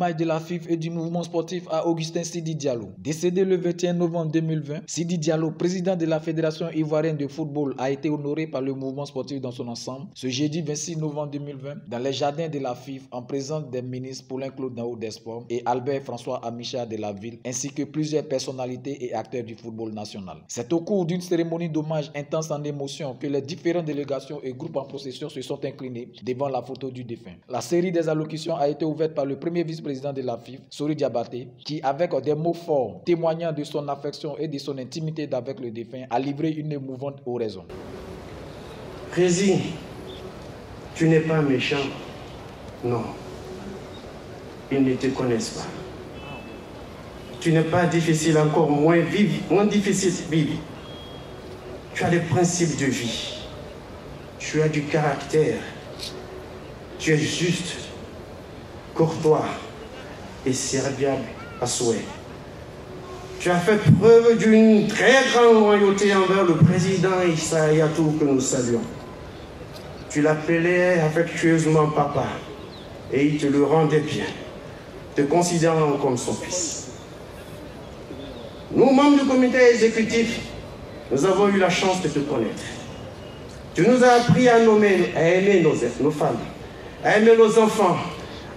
hommage de la FIFA et du mouvement sportif à Augustin Sidi Diallo. Décédé le 21 novembre 2020, Sidi Diallo, président de la Fédération ivoirienne de football, a été honoré par le mouvement sportif dans son ensemble ce jeudi 26 novembre 2020 dans les jardins de la FIFA en présence des ministres Paulin Claude Naou des Sports et Albert François Amicha de la ville ainsi que plusieurs personnalités et acteurs du football national. C'est au cours d'une cérémonie d'hommage intense en émotion que les différentes délégations et groupes en procession se sont inclinés devant la photo du défunt. La série des allocutions a été ouverte par le premier vice-président de la FIFA, Sori Diabaté, qui avec des mots forts témoignant de son affection et de son intimité avec le défunt a livré une émouvante oraison. Président, tu n'es pas méchant. Non. Ils ne te connaissent pas. Tu n'es pas difficile, encore moins difficile de vivre. Tu as des principes de vie. Tu as du caractère. Tu es juste, courtois et serviable à souhait. Tu as fait preuve d'une très grande loyauté envers le président Issa Hayatou que nous saluons. Tu l'appelais affectueusement papa et il te le rendait bien, te considérant comme son fils. Nous, membres du comité exécutif, nous avons eu la chance de te connaître. Tu nous as appris à aimer nos femmes, à aimer nos enfants,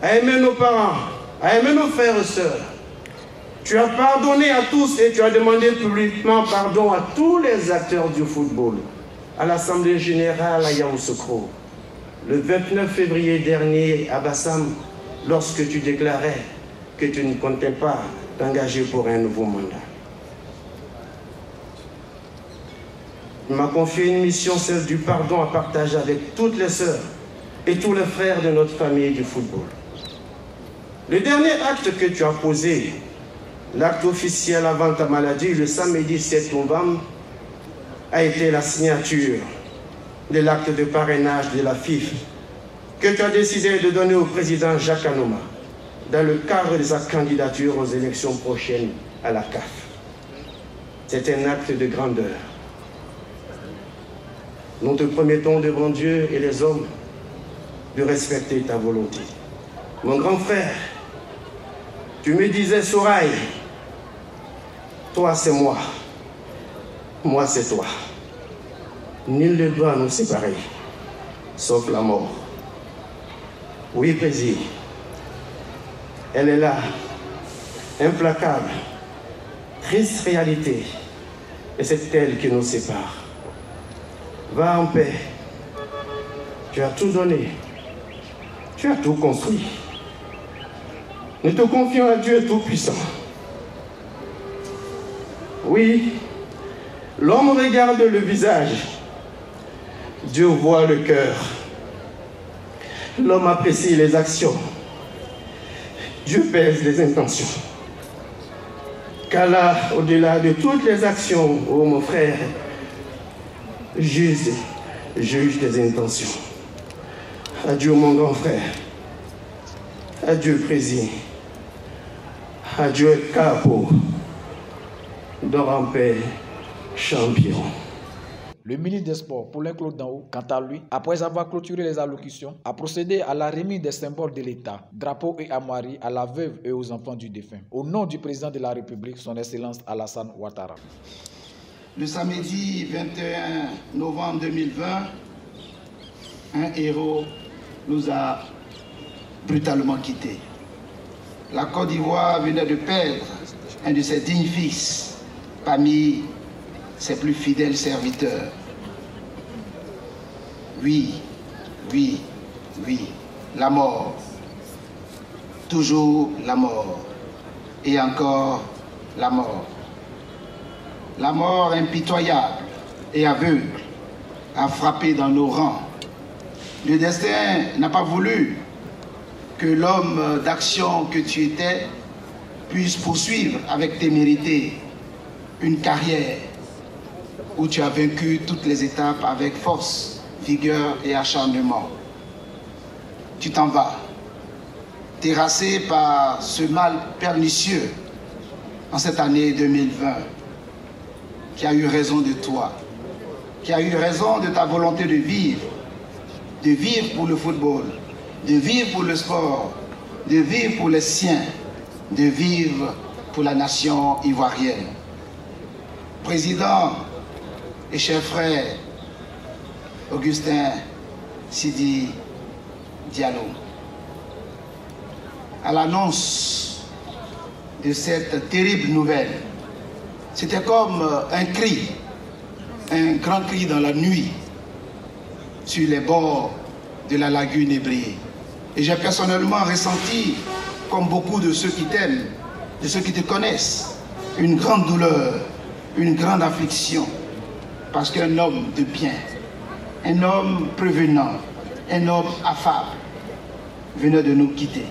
à aimer nos parents, à aimer nos frères et sœurs. Tu as pardonné à tous et tu as demandé publiquement pardon à tous les acteurs du football, à l'Assemblée générale à Yamoussoukro, le 29 février dernier à Bassam, lorsque tu déclarais que tu ne comptais pas t'engager pour un nouveau mandat. Il m'a confié une mission, celle du pardon à partager avec toutes les sœurs et tous les frères de notre famille du football. Le dernier acte que tu as posé, l'acte officiel avant ta maladie, le samedi 7 novembre, a été la signature de l'acte de parrainage de la FIFA que tu as décidé de donner au président Jacques Anouma dans le cadre de sa candidature aux élections prochaines à la CAF. C'est un acte de grandeur. Nous te promettons devant Dieu et les hommes de respecter ta volonté. Mon grand frère, tu me disais, Soraï, toi c'est moi c'est toi. Nul ne doit nous séparer, sauf la mort. Oui, Président, elle est là, implacable, triste réalité, et c'est elle qui nous sépare. Va en paix. Tu as tout donné. Tu as tout construit. Nous te confions à Dieu Tout-Puissant. Oui, l'homme regarde le visage. Dieu voit le cœur. L'homme apprécie les actions. Dieu pèse les intentions. Qu'Allah, au-delà de toutes les actions, ô mon frère, juge des intentions. Adieu mon grand frère. Adieu Président. Adieu Capo. Dors en paix, champion. Le ministre des Sports, Paulin Claude Naou, quant à lui, après avoir clôturé les allocutions, a procédé à la remise des symboles de l'État, drapeaux et armoiries à la veuve et aux enfants du défunt, au nom du président de la République, son Excellence Alassane Ouattara. Le samedi 21 novembre 2020, un héros nous a brutalement quittés. La Côte d'Ivoire venait de perdre un de ses dignes fils parmi ses plus fidèles serviteurs. Oui, oui, oui, la mort. Toujours la mort. Et encore la mort. La mort impitoyable et aveugle a frappé dans nos rangs. Le destin n'a pas voulu que l'homme d'action que tu étais puisse poursuivre avec témérité une carrière où tu as vaincu toutes les étapes avec force, vigueur et acharnement. Tu t'en vas, terrassé par ce mal pernicieux en cette année 2020, qui a eu raison de toi, qui a eu raison de ta volonté de vivre pour le football, de vivre pour le sport, de vivre pour les siens, de vivre pour la nation ivoirienne. Président et cher frère Augustin Sidi Diallo, à l'annonce de cette terrible nouvelle, c'était comme un cri, un grand cri dans la nuit sur les bords de la lagune ébriée. Et j'ai personnellement ressenti, comme beaucoup de ceux qui t'aiment, de ceux qui te connaissent, une grande douleur, une grande affliction, parce qu'un homme de bien, un homme prévenant, un homme affable venait de nous quitter.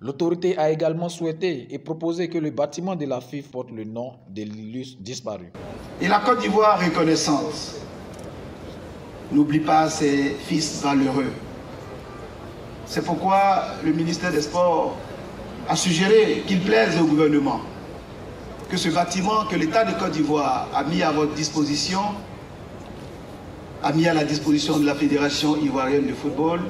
L'autorité a également souhaité et proposé que le bâtiment de la FIF porte le nom de l'illustre disparu. Et la Côte d'Ivoire reconnaissante n'oublie pas ses fils valeureux. C'est pourquoi le ministère des Sports a suggéré qu'il plaise au gouvernement que ce bâtiment que l'État de Côte d'Ivoire a mis à votre disposition, a mis à la disposition de la Fédération ivoirienne de football,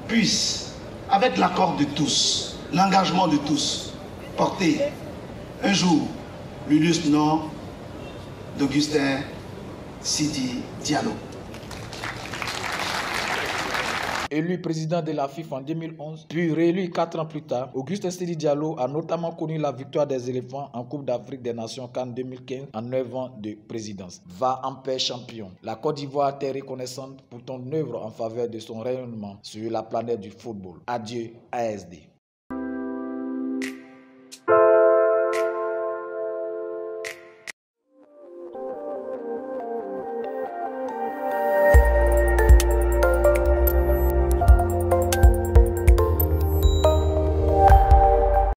puisse, avec l'accord de tous, l'engagement de tous, porter un jour l'illustre nom d'Augustin Sidi Diallo. Élu président de la FIFA en 2011, puis réélu 4 ans plus tard, Augustin Sidi Diallo a notamment connu la victoire des éléphants en Coupe d'Afrique des Nations CAN 2015 en 9 ans de présidence. Va en paix champion. La Côte d'Ivoire t'est reconnaissante pour ton œuvre en faveur de son rayonnement sur la planète du football. Adieu ASD.